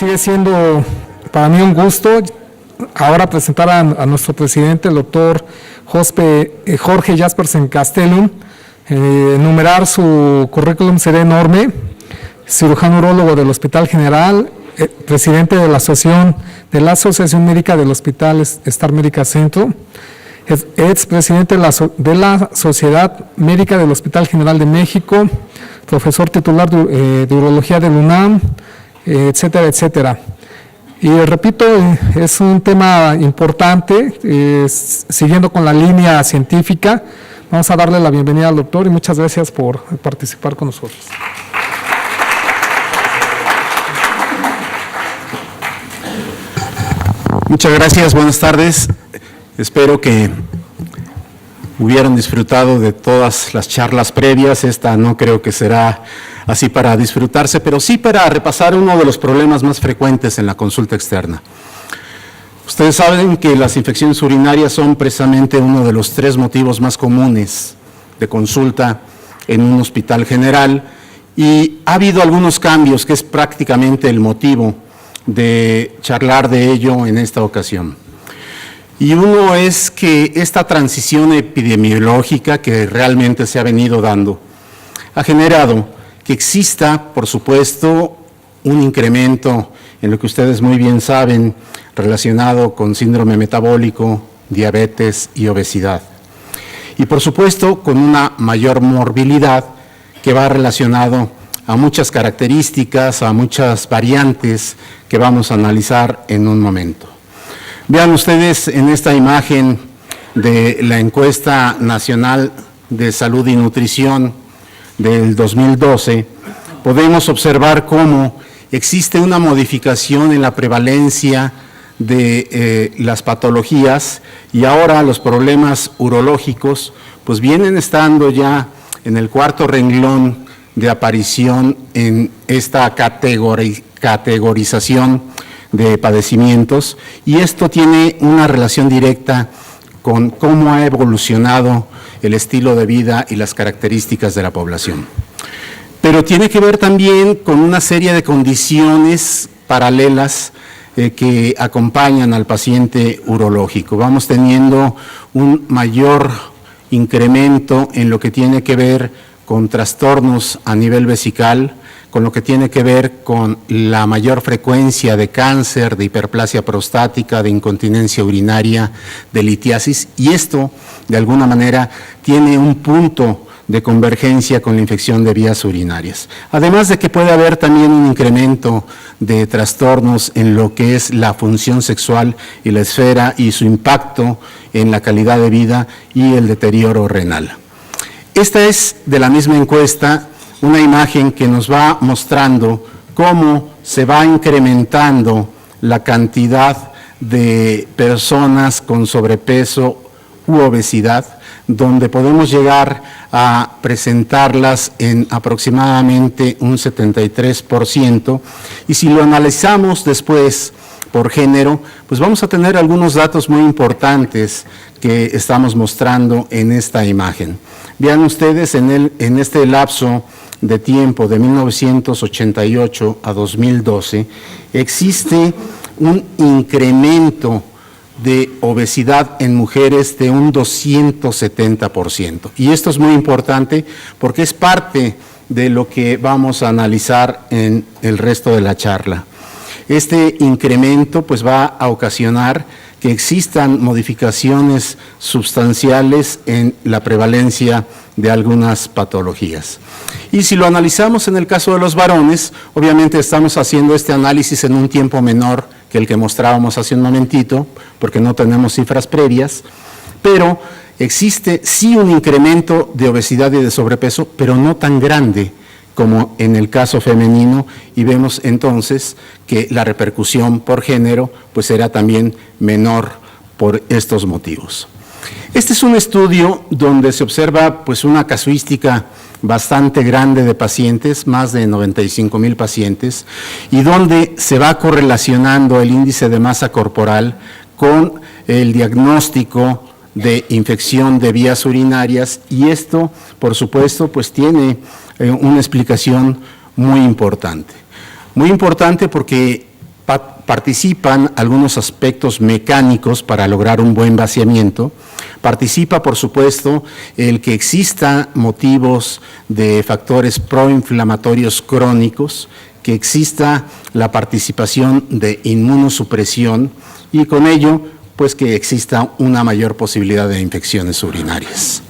sigue siendo para mí un gusto ahora presentar a nuestro presidente, el doctor Jorge Jaspersen Castellum. Enumerar su currículum sería enorme: cirujano urólogo del Hospital General, presidente de la Asociación Médica del Hospital Star Medical Centro, ex presidente de la Sociedad Médica del Hospital General de México, profesor titular de Urología del UNAM, etcétera, etcétera. Y repito, es un tema importante, siguiendo con la línea científica. Vamos a darle la bienvenida al doctor y muchas gracias por participar con nosotros. Muchas gracias, buenas tardes. Espero que hubieran disfrutado de todas las charlas previas. Esta no creo que será así para disfrutarse, pero sí para repasar uno de los problemas más frecuentes en la consulta externa. Ustedes saben que las infecciones urinarias son precisamente uno de los 3 motivos más comunes de consulta en un hospital general, y ha habido algunos cambios que es prácticamente el motivo de charlar de ello en esta ocasión. Y uno es que esta transición epidemiológica que realmente se ha venido dando ha generado que exista, por supuesto, un incremento en lo que ustedes muy bien saben relacionado con síndrome metabólico, diabetes y obesidad. Y por supuesto con una mayor morbilidad que va relacionado a muchas características, a muchas variantes que vamos a analizar en un momento. Vean ustedes en esta imagen de la encuesta nacional de salud y nutrición del 2012, podemos observar cómo existe una modificación en la prevalencia de las patologías, y ahora los problemas urológicos pues vienen estando ya en el 4º renglón de aparición en esta categorización de padecimientos, y esto tiene una relación directa con cómo ha evolucionado el estilo de vida y las características de la población. Pero tiene que ver también con una serie de condiciones paralelas que acompañan al paciente urológico. Vamos teniendo un mayor incremento en lo que tiene que ver con trastornos a nivel vesical, con lo que tiene que ver con la mayor frecuencia de cáncer, de hiperplasia prostática, de incontinencia urinaria, de litiasis, y esto, de alguna manera, tiene un punto de convergencia con la infección de vías urinarias. Además de que puede haber también un incremento de trastornos en lo que es la función sexual y la esfera y su impacto en la calidad de vida y el deterioro renal. Esta es, de la misma encuesta, una imagen que nos va mostrando cómo se va incrementando la cantidad de personas con sobrepeso u obesidad, donde podemos llegar a presentarlas en aproximadamente un 73%, y si lo analizamos después por género, pues vamos a tener algunos datos muy importantes que estamos mostrando en esta imagen. Vean ustedes en este lapso de tiempo de 1988 a 2012, existe un incremento de obesidad en mujeres de un 270%. Y esto es muy importante porque es parte de lo que vamos a analizar en el resto de la charla. Este incremento pues va a ocasionar que existan modificaciones sustanciales en la prevalencia de algunas patologías. Y si lo analizamos en el caso de los varones, obviamente estamos haciendo este análisis en un tiempo menor que el que mostrábamos hace un momentito, porque no tenemos cifras previas, pero existe sí un incremento de obesidad y de sobrepeso, pero no tan grande como en el caso femenino, y vemos entonces que la repercusión por género pues será también menor por estos motivos. Este es un estudio donde se observa pues una casuística bastante grande de pacientes, más de 95,000 pacientes, y donde se va correlacionando el índice de masa corporal con el diagnóstico de infección de vías urinarias, y esto, por supuesto, pues tiene una explicación muy importante. Muy importante porque Participan algunos aspectos mecánicos para lograr un buen vaciamiento. Participa, por supuesto, el que exista motivos de factores proinflamatorios crónicos, que exista la participación de inmunosupresión y con ello, pues que exista una mayor posibilidad de infecciones urinarias.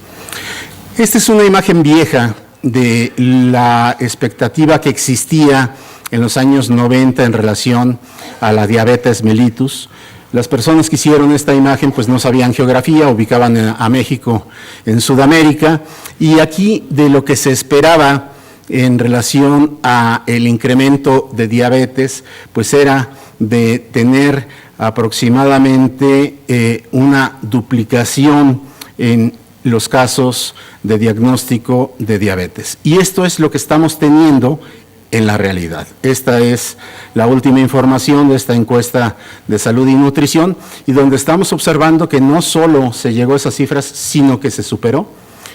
Esta es una imagen vieja de la expectativa que existía en los años 90 en relación a la diabetes mellitus. Las personas que hicieron esta imagen pues no sabían geografía, ubicaban a México en Sudamérica, y aquí de lo que se esperaba en relación a el incremento de diabetes, pues era de tener aproximadamente una duplicación en los casos de diagnóstico de diabetes. Y esto es lo que estamos teniendo en la realidad. Esta es la última información de esta encuesta de salud y nutrición, y donde estamos observando que no solo se llegó a esas cifras, sino que se superó.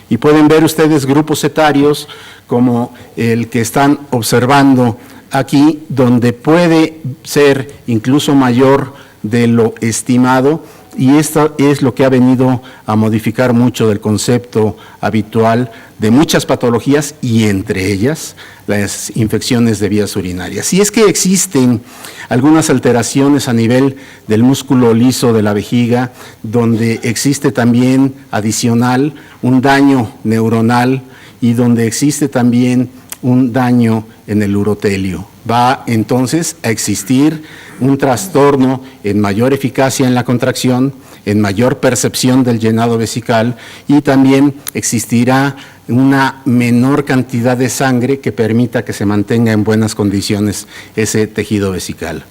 Y pueden ver ustedes grupos etarios como el que están observando aquí, donde puede ser incluso mayor de lo estimado, y esto es lo que ha venido a modificar mucho del concepto habitual de muchas patologías, y entre ellas las infecciones de vías urinarias. Si es que existen algunas alteraciones a nivel del músculo liso de la vejiga, donde existe también adicional un daño neuronal y donde existe también un daño en el urotelio. Va entonces a existir un trastorno en mayor eficacia en la contracción, en mayor percepción del llenado vesical, y también existirá una menor cantidad de sangre que permita que se mantenga en buenas condiciones ese tejido vesical.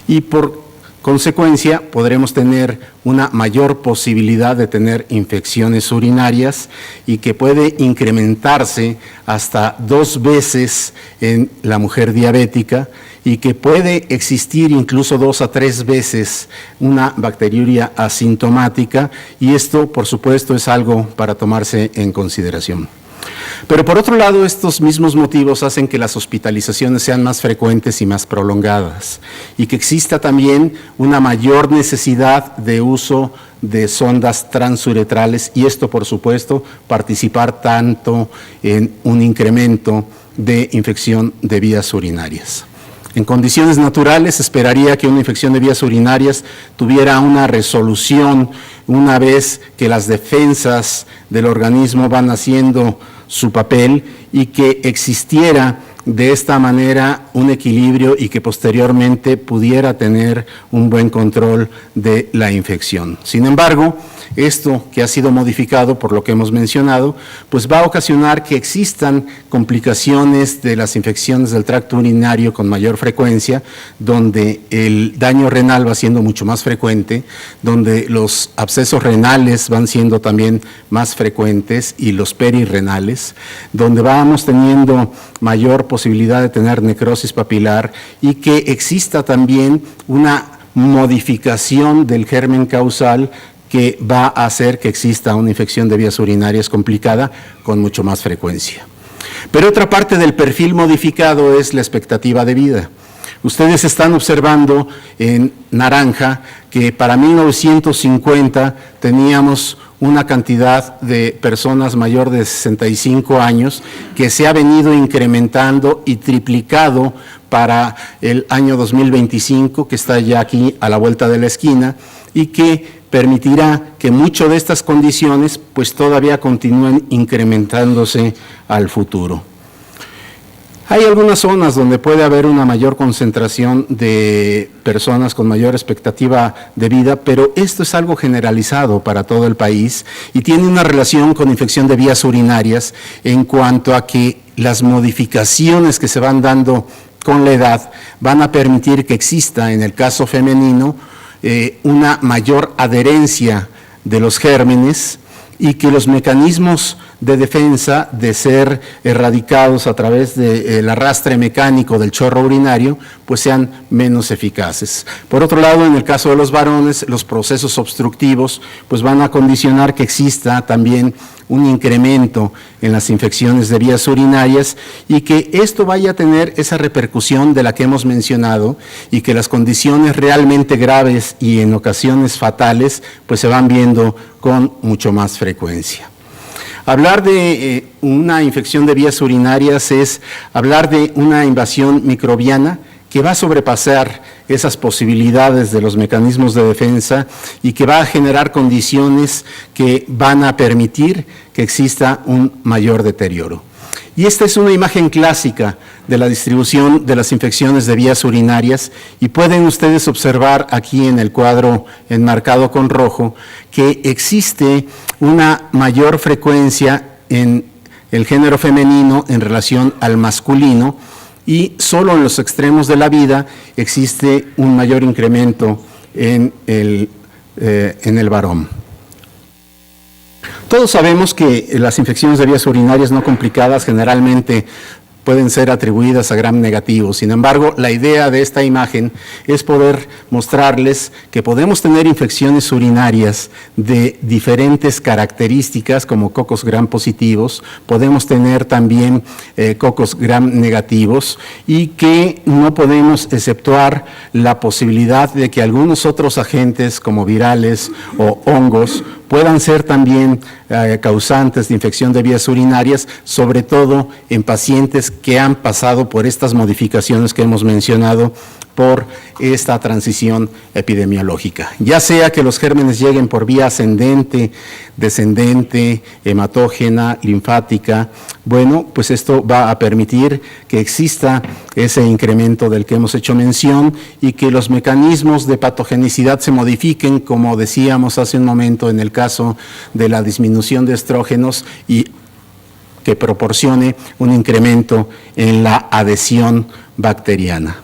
Y por consecuencia, podremos tener una mayor posibilidad de tener infecciones urinarias, y que puede incrementarse hasta 2 veces en la mujer diabética, y que puede existir incluso 2 a 3 veces una bacteriuria asintomática, y esto, por supuesto, es algo para tomarse en consideración. Pero por otro lado, estos mismos motivos hacen que las hospitalizaciones sean más frecuentes y más prolongadas, y que exista también una mayor necesidad de uso de sondas transuretrales, y esto, por supuesto, participar tanto en un incremento de infección de vías urinarias. En condiciones naturales, esperaría que una infección de vías urinarias tuviera una resolución una vez que las defensas del organismo van haciendo su papel, y que existiera de esta manera un equilibrio, y que posteriormente pudiera tener un buen control de la infección. Sin embargo, esto que ha sido modificado por lo que hemos mencionado, pues va a ocasionar que existan complicaciones de las infecciones del tracto urinario con mayor frecuencia, donde el daño renal va siendo mucho más frecuente, donde los abscesos renales van siendo también más frecuentes, y los perirrenales, donde vamos teniendo mayor posibilidad de tener necrosis papilar, y que exista también una modificación del germen causal que va a hacer que exista una infección de vías urinarias complicada con mucho más frecuencia. Pero otra parte del perfil modificado es la expectativa de vida. Ustedes están observando en naranja que para 1950 teníamos una cantidad de personas mayor de 65 años que se ha venido incrementando y triplicado para el año 2025, que está ya aquí a la vuelta de la esquina, y que permitirá que muchas de estas condiciones pues todavía continúen incrementándose al futuro. Hay algunas zonas donde puede haber una mayor concentración de personas con mayor expectativa de vida, pero esto es algo generalizado para todo el país y tiene una relación con infección de vías urinarias en cuanto a que las modificaciones que se van dando con la edad van a permitir que exista, en el caso femenino, una mayor adherencia de los gérmenes, y que los mecanismos de defensa de ser erradicados a través del arrastre mecánico del chorro urinario, pues sean menos eficaces. Por otro lado, en el caso de los varones, los procesos obstructivos pues van a condicionar que exista también un incremento en las infecciones de vías urinarias y que esto vaya a tener esa repercusión de la que hemos mencionado y que las condiciones realmente graves y en ocasiones fatales pues se van viendo con mucho más frecuencia. Hablar de una infección de vías urinarias es hablar de una invasión microbiana que va a sobrepasar esas posibilidades de los mecanismos de defensa y que va a generar condiciones que van a permitir que exista un mayor deterioro. Y esta es una imagen clásica de la distribución de las infecciones de vías urinarias y pueden ustedes observar aquí en el cuadro enmarcado con rojo que existe una mayor frecuencia en el género femenino en relación al masculino y solo en los extremos de la vida existe un mayor incremento en el varón. Todos sabemos que las infecciones de vías urinarias no complicadas generalmente pueden ser atribuidas a gram negativos. Sin embargo, la idea de esta imagen es poder mostrarles que podemos tener infecciones urinarias de diferentes características, como cocos gram positivos, podemos tener también cocos gram negativos y que no podemos exceptuar la posibilidad de que algunos otros agentes como virales o hongos puedan ser también causantes de infección de vías urinarias, sobre todo en pacientes que han pasado por estas modificaciones que hemos mencionado por esta transición epidemiológica. Ya sea que los gérmenes lleguen por vía ascendente, descendente, hematógena, linfática, bueno, pues esto va a permitir que exista ese incremento del que hemos hecho mención y que los mecanismos de patogenicidad se modifiquen, como decíamos hace un momento en el caso de la disminución de estrógenos y que proporcione un incremento en la adhesión bacteriana.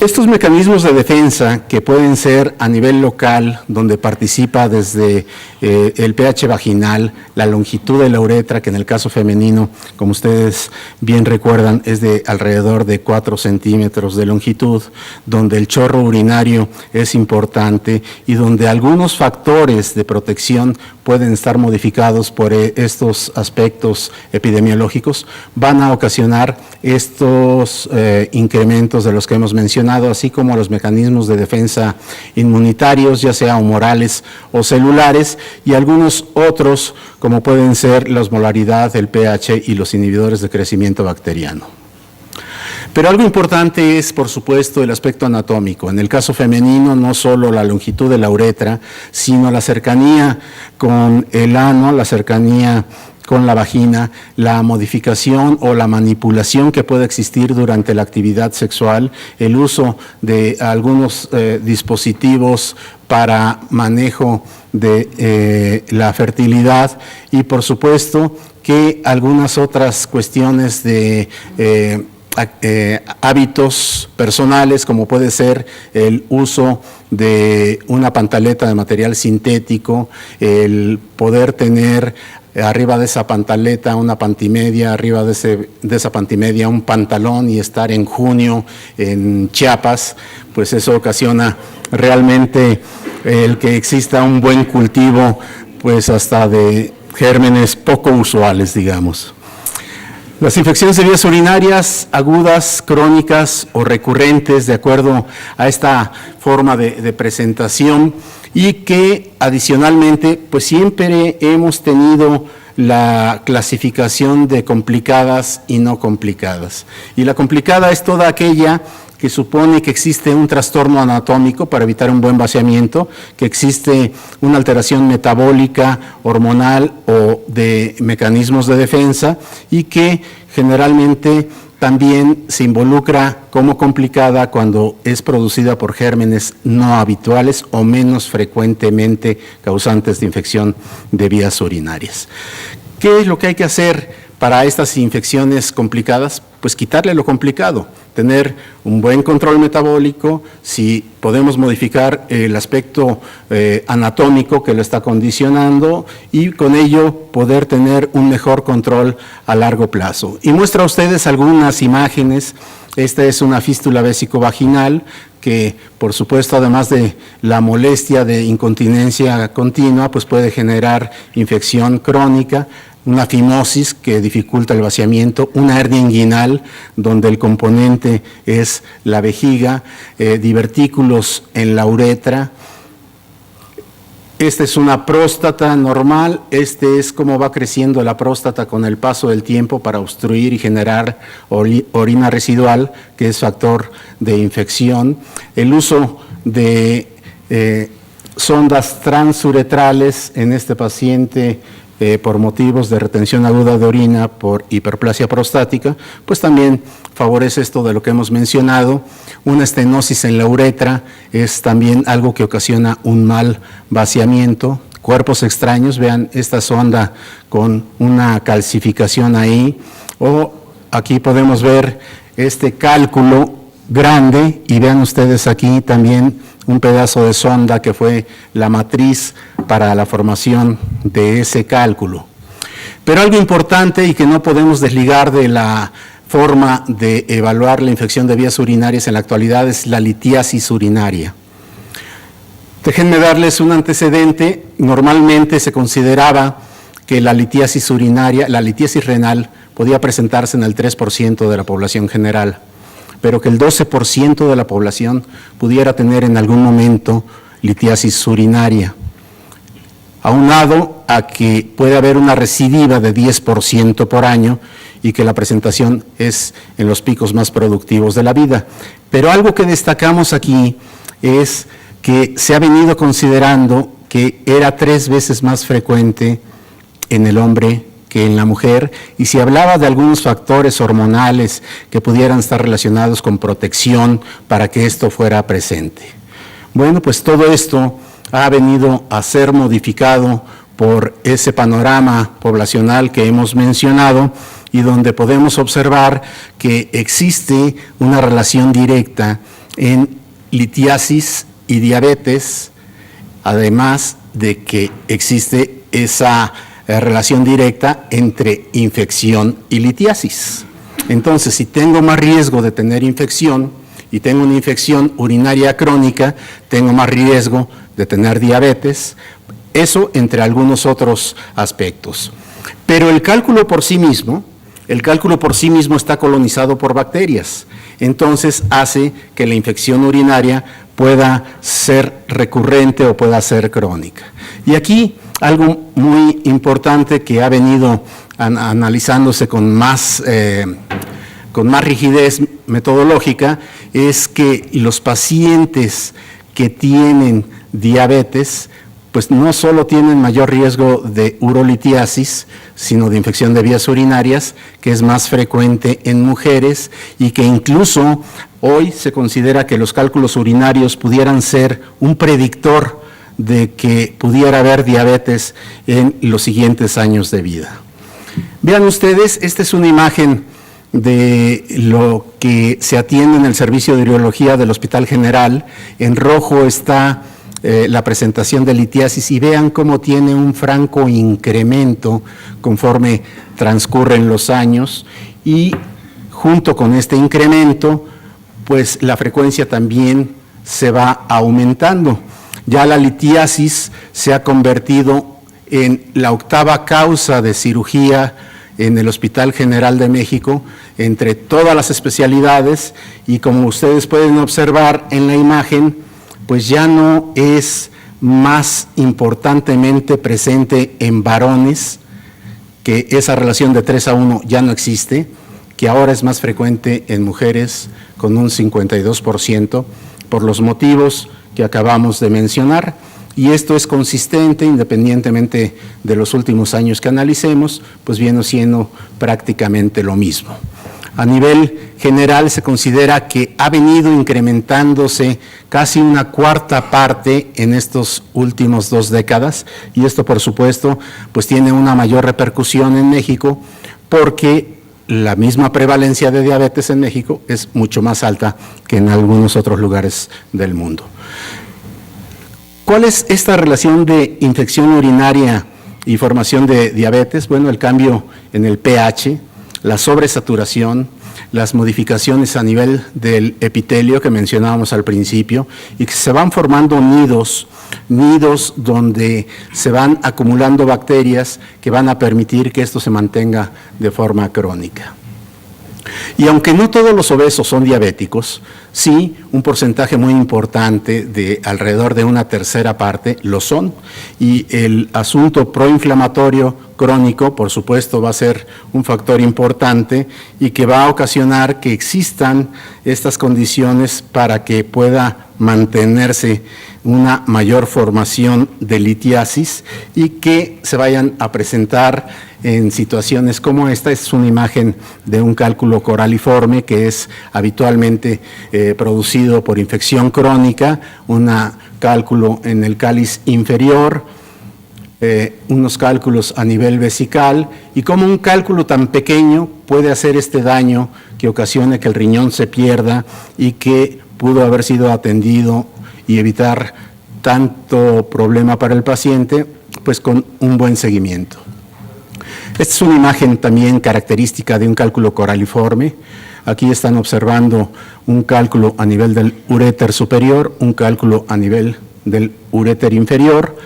Estos mecanismos de defensa que pueden ser a nivel local, donde participa desde el pH vaginal, la longitud de la uretra, que en el caso femenino, como ustedes bien recuerdan, es de alrededor de 4 centímetros de longitud, donde el chorro urinario es importante y donde algunos factores de protección pueden estar modificados por estos aspectos epidemiológicos, van a ocasionar estos incrementos de los que hemos mencionado, así como los mecanismos de defensa inmunitarios, ya sea humorales o celulares, y algunos otros, como pueden ser la osmolaridad, el pH y los inhibidores de crecimiento bacteriano. Pero algo importante es, por supuesto, el aspecto anatómico. En el caso femenino, no solo la longitud de la uretra, sino la cercanía con el ano, la cercanía con la vagina, la modificación o la manipulación que puede existir durante la actividad sexual, el uso de algunos dispositivos para manejo de la fertilidad y, por supuesto, que algunas otras cuestiones de hábitos personales, como puede ser el uso de una pantaleta de material sintético, el poder tener arriba de esa pantaleta una pantimedia, arriba de esa pantimedia un pantalón y estar en junio en Chiapas, pues eso ocasiona realmente el que exista un buen cultivo, pues hasta de gérmenes poco usuales, digamos. Las infecciones de vías urinarias agudas, crónicas o recurrentes, de acuerdo a esta forma de presentación, y que adicionalmente, pues siempre hemos tenido la clasificación de complicadas y no complicadas. Y la complicada es toda aquella que supone que existe un trastorno anatómico para evitar un buen vaciamiento, que existe una alteración metabólica, hormonal o de mecanismos de defensa y que generalmente también se involucra como complicada cuando es producida por gérmenes no habituales o menos frecuentemente causantes de infección de vías urinarias. ¿Qué es lo que hay que hacer para estas infecciones complicadas? Pues quitarle lo complicado. tener un buen control metabólico, si podemos modificar el aspecto anatómico que lo está condicionando y con ello poder tener un mejor control a largo plazo. Y muestra a ustedes algunas imágenes. Esta es una fístula vésico-vaginal que, por supuesto, además de la molestia de incontinencia continua, pues puede generar infección crónica, una fimosis que dificulta el vaciamiento, una hernia inguinal donde el componente es la vejiga, divertículos en la uretra. Esta es una próstata normal, este es cómo va creciendo la próstata con el paso del tiempo para obstruir y generar orina residual, que es factor de infección. El uso de sondas transuretrales en este paciente por motivos de retención aguda de orina por hiperplasia prostática, pues también favorece esto de lo que hemos mencionado. Una estenosis en la uretra es también algo que ocasiona un mal vaciamiento. Cuerpos extraños, vean esta sonda con una calcificación ahí, o aquí podemos ver este cálculo grande y vean ustedes aquí también un pedazo de sonda que fue la matriz para la formación de ese cálculo. Pero algo importante y que no podemos desligar de la forma de evaluar la infección de vías urinarias en la actualidad es la litiasis urinaria. Déjenme darles un antecedente. Normalmente se consideraba que la litiasis urinaria, la litiasis renal, podía presentarse en el 3% de la población general, pero que el 12% de la población pudiera tener en algún momento litiasis urinaria, aunado a que puede haber una recidiva de 10% por año y que la presentación es en los picos más productivos de la vida. Pero algo que destacamos aquí es que se ha venido considerando que era 3 veces más frecuente en el hombre que en la mujer, y se hablaba de algunos factores hormonales que pudieran estar relacionados con protección para que esto fuera presente. Bueno, pues todo esto ha venido a ser modificado por ese panorama poblacional que hemos mencionado y donde podemos observar que existe una relación directa en litiasis y diabetes, además de que existe esa relación directa entre infección y litiasis. Entonces, si tengo más riesgo de tener infección y tengo una infección urinaria crónica, tengo más riesgo de tener diabetes, eso entre algunos otros aspectos. Pero el cálculo por sí mismo está colonizado por bacterias, entonces hace que la infección urinaria pueda ser recurrente o pueda ser crónica. Y aquí algo muy importante que ha venido analizándose con más rigidez metodológica es que los pacientes que tienen diabetes, pues no solo tienen mayor riesgo de urolitiasis, sino de infección de vías urinarias, que es más frecuente en mujeres y que incluso hoy se considera que los cálculos urinarios pudieran ser un predictor de que pudiera haber diabetes en los siguientes años de vida. Vean ustedes, esta es una imagen de lo que se atiende en el servicio de urología del Hospital General. En rojo está la presentación de litiasis y vean cómo tiene un franco incremento conforme transcurren los años y junto con este incremento, pues la frecuencia también se va aumentando. Ya la litiasis se ha convertido en la 8ª causa de cirugía en el Hospital General de México entre todas las especialidades y como ustedes pueden observar en la imagen, pues ya no es más importantemente presente en varones, que esa relación de 3:1 ya no existe, que ahora es más frecuente en mujeres con un 52% por los motivos que acabamos de mencionar, y esto es consistente independientemente de los últimos años que analicemos, pues viene siendo prácticamente lo mismo. A nivel general se considera que ha venido incrementándose casi una 1/4 parte en estos últimos 2 décadas, y esto por supuesto pues tiene una mayor repercusión en México porque la misma prevalencia de diabetes en México es mucho más alta que en algunos otros lugares del mundo. ¿Cuál es esta relación de infección urinaria y formación de diabetes? Bueno, el cambio en el pH, la sobresaturación, las modificaciones a nivel del epitelio que mencionábamos al principio, y que se van formando nidos donde se van acumulando bacterias que van a permitir que esto se mantenga de forma crónica. Y aunque no todos los obesos son diabéticos, sí un porcentaje muy importante, de alrededor de una tercera parte, lo son. Y el asunto proinflamatorio crónico, por supuesto, va a ser un factor importante y que va a ocasionar que existan estas condiciones para que pueda mantenerse una mayor formación de litiasis y que se vayan a presentar en situaciones como esta. Es una imagen de un cálculo coraliforme que es habitualmente producido por infección crónica, un cálculo en el cáliz inferior, unos cálculos a nivel vesical, y cómo un cálculo tan pequeño puede hacer este daño que ocasiona que el riñón se pierda y que pudo haber sido atendido y evitar tanto problema para el paciente, pues con un buen seguimiento. Esta es una imagen también característica de un cálculo coraliforme. Aquí están observando un cálculo a nivel del uréter superior, un cálculo a nivel del uréter inferior,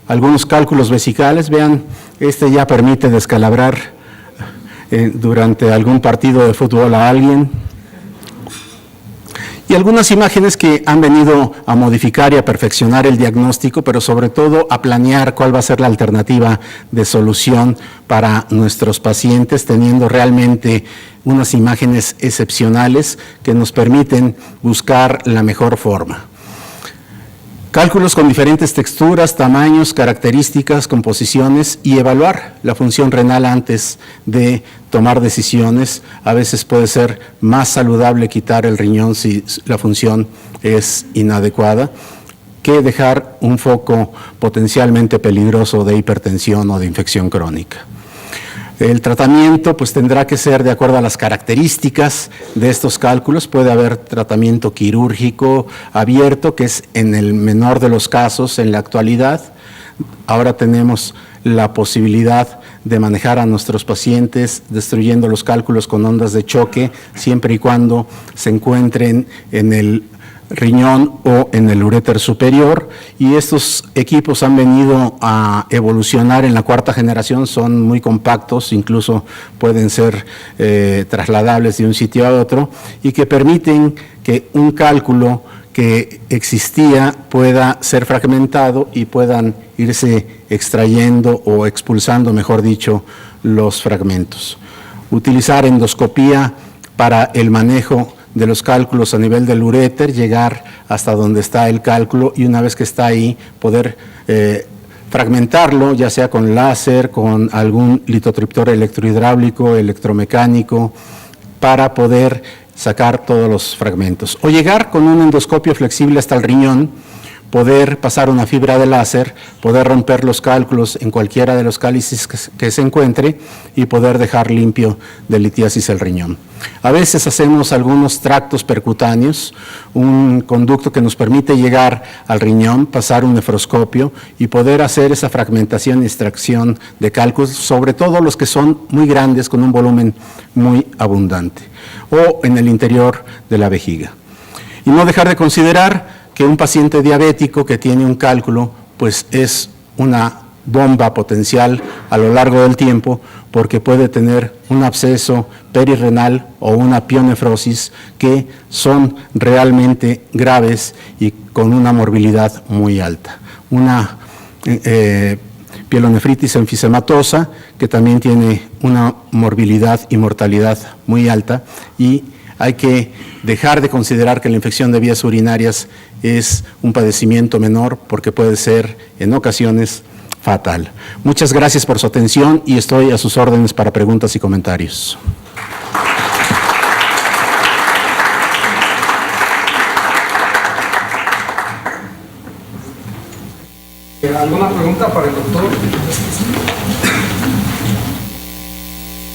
algunos cálculos vesicales. Vean, este ya permite descalabrar durante algún partido de fútbol a alguien. Y algunas imágenes que han venido a modificar y a perfeccionar el diagnóstico, pero sobre todo a planear cuál va a ser la alternativa de solución para nuestros pacientes, teniendo realmente unas imágenes excepcionales que nos permiten buscar la mejor forma. Cálculos con diferentes texturas, tamaños, características, composiciones, y evaluar la función renal antes de tomar decisiones. A veces puede ser más saludable quitar el riñón si la función es inadecuada, que dejar un foco potencialmente peligroso de hipertensión o de infección crónica. El tratamiento pues tendrá que ser de acuerdo a las características de estos cálculos. Puede haber tratamiento quirúrgico abierto, que es en el menor de los casos en la actualidad. Ahora tenemos la posibilidad de manejar a nuestros pacientes destruyendo los cálculos con ondas de choque, siempre y cuando se encuentren en el riñón o en el uréter superior, y estos equipos han venido a evolucionar en la cuarta generación. Son muy compactos, incluso pueden ser trasladables de un sitio a otro, y que permiten que un cálculo que existía pueda ser fragmentado y puedan irse extrayendo o expulsando, mejor dicho, los fragmentos. Utilizar endoscopía para el manejo de los cálculos a nivel del uréter, llegar hasta donde está el cálculo, y una vez que está ahí poder fragmentarlo, ya sea con láser, con algún litotriptor electrohidráulico, electromecánico, para poder sacar todos los fragmentos. O llegar con un endoscopio flexible hasta el riñón, poder pasar una fibra de láser, poder romper los cálculos en cualquiera de los cálices que se encuentre y poder dejar limpio de litiasis el riñón. A veces hacemos algunos tractos percutáneos, un conducto que nos permite llegar al riñón, pasar un nefroscopio y poder hacer esa fragmentación y extracción de cálculos, sobre todo los que son muy grandes, con un volumen muy abundante, o en el interior de la vejiga. Y no dejar de considerar que un paciente diabético que tiene un cálculo, pues es una bomba potencial a lo largo del tiempo, porque puede tener un absceso perirrenal o una pionefrosis que son realmente graves y con una morbilidad muy alta. Una pielonefritis enfisematosa que también tiene una morbilidad y mortalidad muy alta, y hay que dejar de considerar que la infección de vías urinarias es un padecimiento menor, porque puede ser en ocasiones fatal. Muchas gracias por su atención y estoy a sus órdenes para preguntas y comentarios. ¿Alguna pregunta para el doctor?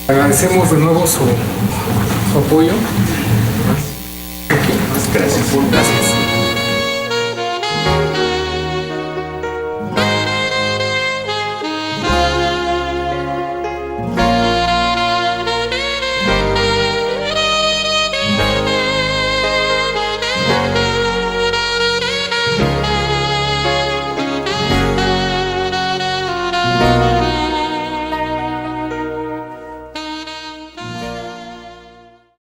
Agradecemos de nuevo su apoyo. Gracias. Gracias.